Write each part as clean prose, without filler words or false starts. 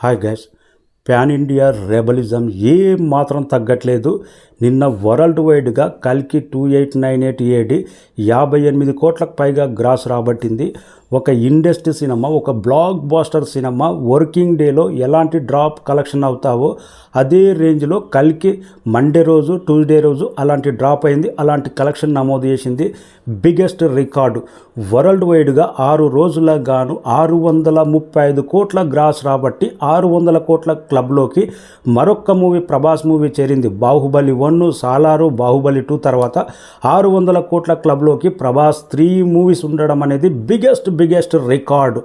Hi guys, pan India rebelism ఏం మాత్రం తగ్గట్లేదు. నిన్న వరల్డ్ వైడ్గా కల్కి 2898 AD 58 కోట్లకు పైగా గ్రాస్ రాబట్టింది. ఒక ఇండస్ట్రీ సినిమా, ఒక బ్లాక్ బాస్టర్ సినిమా వర్కింగ్ డేలో ఎలాంటి డ్రాప్ కలెక్షన్ అవుతావో అదే రేంజ్లో కల్కి మండే రోజు, ట్యూస్డే రోజు అలాంటి డ్రాప్ అయింది. అలాంటి కలెక్షన్ నమోదు చేసింది. బిగ్గెస్ట్ రికార్డు వరల్డ్ వైడ్గా 6 రోజులకు గాను 635 కోట్ల గ్రాస్ రాబట్టి 600 కోట్ల క్లబ్లోకి మరొక్క మూవీ, ప్రభాస్ మూవీ చేరింది. బాహుబలి 1, సాలారు, బాహుబలి 2 తర్వాత 600 కోట్ల క్లబ్లోకి ప్రభాస్ 3 మూవీస్ ఉండడం అనేది బిగ్గెస్ట్ రికార్డు.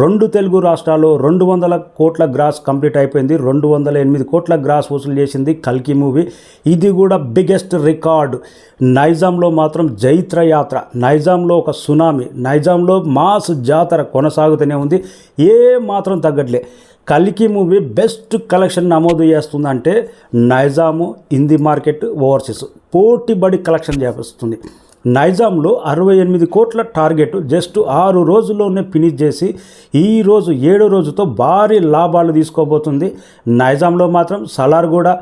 2 తెలుగు రాష్ట్రాల్లో 200 కోట్ల గ్రాస్ కంప్లీట్ అయిపోయింది. 208 కోట్ల గ్రాస్ వసూలు చేసింది కల్కి మూవీ. ఇది కూడా బిగ్గెస్ట్ రికార్డు. నైజాంలో మాత్రం జైత్ర యాత్ర, నైజాంలో ఒక సునామీ, నైజాంలో మాస్ జాతర కొనసాగుతూనే ఉంది. ఏ మాత్రం తగ్గట్లే. కల్కి మూవీ బెస్ట్ కలెక్షన్ నమోదు చేస్తుందంటే నైజాము, హిందీ మార్కెట్, ఓవర్సీస్ పోటీబడి కలెక్షన్ చేస్తుంది. నైజాంలో 68 కోట్ల టార్గెట్ జస్ట్ 6 రోజుల్లోనే ఫినిష్ చేసి ఈరోజు 7వ రోజుతో భారీ లాభాలు తీసుకోబోతుంది. నైజాంలో మాత్రం సలార్ కూడా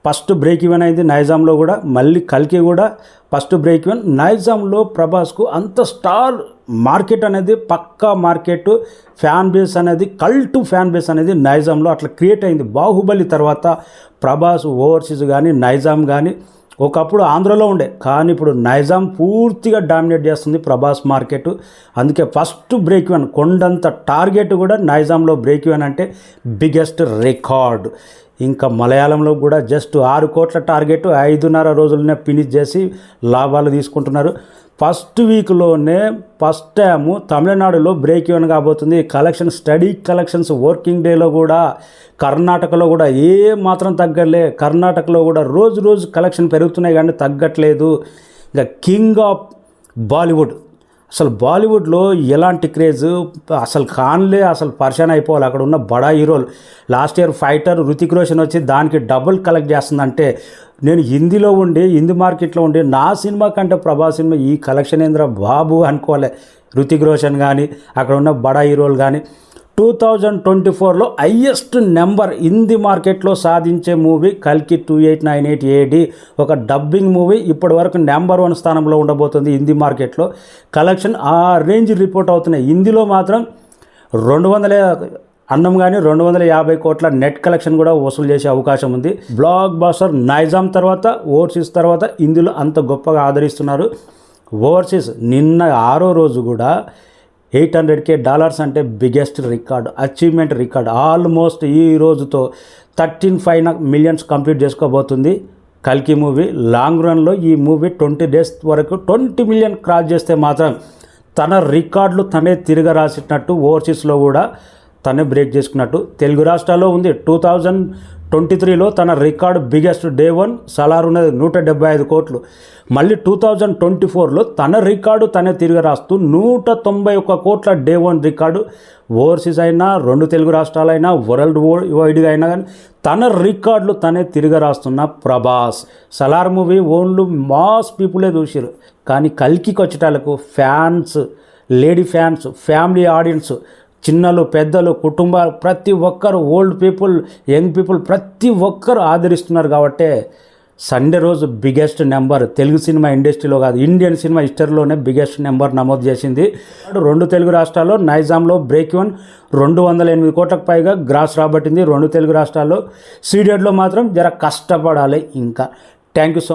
ఫస్ట్ బ్రేక్ ఈవెన్ అయింది. నైజాంలో కూడా మళ్ళీ కల్కి కూడా ఫస్ట్ బ్రేక్ ఈవెన్. నైజాంలో ప్రభాస్కు అంత స్టార్ మార్కెట్ అనేది, పక్కా మార్కెట్, ఫ్యాన్ బేస్ అనేది, కల్ట్ ఫ్యాన్ బేస్ అనేది నైజాంలో అట్లా క్రియేట్ అయింది. బాహుబలి తర్వాత ప్రభాస్ ఓవర్సీస్ కానీ, నైజాం కానీ ఒకప్పుడు ఆంధ్రలో ఉండే, కానీ ఇప్పుడు నైజాం పూర్తిగా డామినేట్ చేస్తుంది ప్రభాస్ మార్కెట్. అందుకే ఫస్ట్ బ్రేక్ ఈవెన్, కొండంత టార్గెట్ కూడా నైజాంలో బ్రేక్ ఈవెన్ అంటే బిగ్గెస్ట్ రికార్డ్. ఇంకా మలయాళంలో కూడా జస్ట్ 6 కోట్ల టార్గెట్ 5.5 రోజులనే ఫినిష్ చేసి లాభాలు తీసుకుంటున్నారు. ఫస్ట్ వీక్లోనే ఫస్ట్ టైము తమిళనాడులో బ్రేక్ ఈవెన్ కాబోతుంది. కలెక్షన్, స్టడీ కలెక్షన్స్ వర్కింగ్ డేలో కూడా కర్ణాటకలో కూడా ఏ మాత్రం తగ్గలే. కర్ణాటకలో కూడా రోజు కలెక్షన్ పెరుగుతున్నాయి కానీ తగ్గట్లేదు. ఇంకా కింగ్ ఆఫ్ బాలీవుడ్, అసలు బాలీవుడ్లో ఎలాంటి క్రేజ్ అసలు కాన్లే, అసలు పరిశాన్ అయిపోవాలి. అక్కడ ఉన్న బడా హీరోలు, last year fighter Ruthik Roshan వచ్చి దానికి డబుల్ కలెక్ట్ చేస్తుందంటే, నేను హిందీలో ఉండి, హిందీ మార్కెట్లో ఉండి నా సినిమా కంటే ప్రభాస్ సినిమా ఈ కలెక్షన్ ఏంద్ర బాబు అనుకోలే. రుతిక్ రోషన్ కానీ అక్కడ ఉన్న బడా హీరోలు కానీ 2024లో హయ్యెస్ట్ నెంబర్ హిందీ మార్కెట్లో సాధించే మూవీ కల్కి 2898 AD. ఒక డబ్బింగ్ మూవీ ఇప్పటి వరకు నెంబర్ 1 స్థానంలో ఉండబోతుంది హిందీ మార్కెట్లో. కలెక్షన్ ఆ రేంజ్ రిపోర్ట్ అవుతున్నాయి. హిందీలో మాత్రం 200 అన్నం కానీ 250 కోట్ల నెట్ కలెక్షన్ కూడా వసూలు చేసే అవకాశం ఉంది. బ్లాక్ బాస్టర్ నైజాం తర్వాత, ఓవర్సీస్ తర్వాత హిందీలో అంత గొప్పగా ఆదరిస్తున్నారు. ఓవర్సీస్ నిన్న 6వ రోజు కూడా $800K అంటే biggest record, achievement record. Almost ఈ రోజుతో 13.5 మిలియన్స్ కంప్లీట్ చేసుకోబోతుంది కల్కి మూవీ. లాంగ్ రన్లో ఈ మూవీ 20 డేస్ వరకు 20 మిలియన్ క్రాస్ చేస్తే మాత్రం తన రికార్డులు తనే తిరిగి రాసినట్టు, ఓవర్సీస్లో కూడా తనే బ్రేక్ చేసుకున్నట్టు. తెలుగు రాష్ట్రాల్లో ఉంది 2023లో తన రికార్డు బిగ్గెస్ట్ డే 1 సలార్ ఉన్నది 175 కోట్లు. మళ్ళీ 2024లో తన రికార్డు తనే తిరిగి రాస్తూ 191 కోట్ల డే 1 రికార్డు. ఓవర్సీస్ అయినా, 2 తెలుగు రాష్ట్రాలైనా, వరల్డ్ వైడ్గా అయినా కానీ తన రికార్డులు తనే తిరిగి రాస్తున్న Prabhas. Salaar movie only mass పీపులే చూసారు, కానీ కల్కికి వచ్చేటాలకు fans, lady fans, family audience, చిన్నలు, పెద్దలు, కుటుంబాలు, ప్రతి ఒక్కరు, ఓల్డ్ పీపుల్, యంగ్ పీపుల్ ప్రతి ఒక్కరు ఆదరిస్తున్నారు. కాబట్టి సండే రోజు బిగ్గెస్ట్ నెంబర్ తెలుగు సినిమా ఇండస్ట్రీలో కాదు, ఇండియన్ సినిమా హిస్టరీలోనే బిగ్గెస్ట్ నెంబర్ నమోదు చేసింది. 2 తెలుగు రాష్ట్రాల్లో నైజాంలో బ్రేక్ ఈవెన్ 208 కోట్లకు పైగా గ్రాస్ రాబట్టింది. 2 తెలుగు రాష్ట్రాల్లో. సీడెడ్లో మాత్రం జర కష్టపడాలి ఇంకా. Thank you so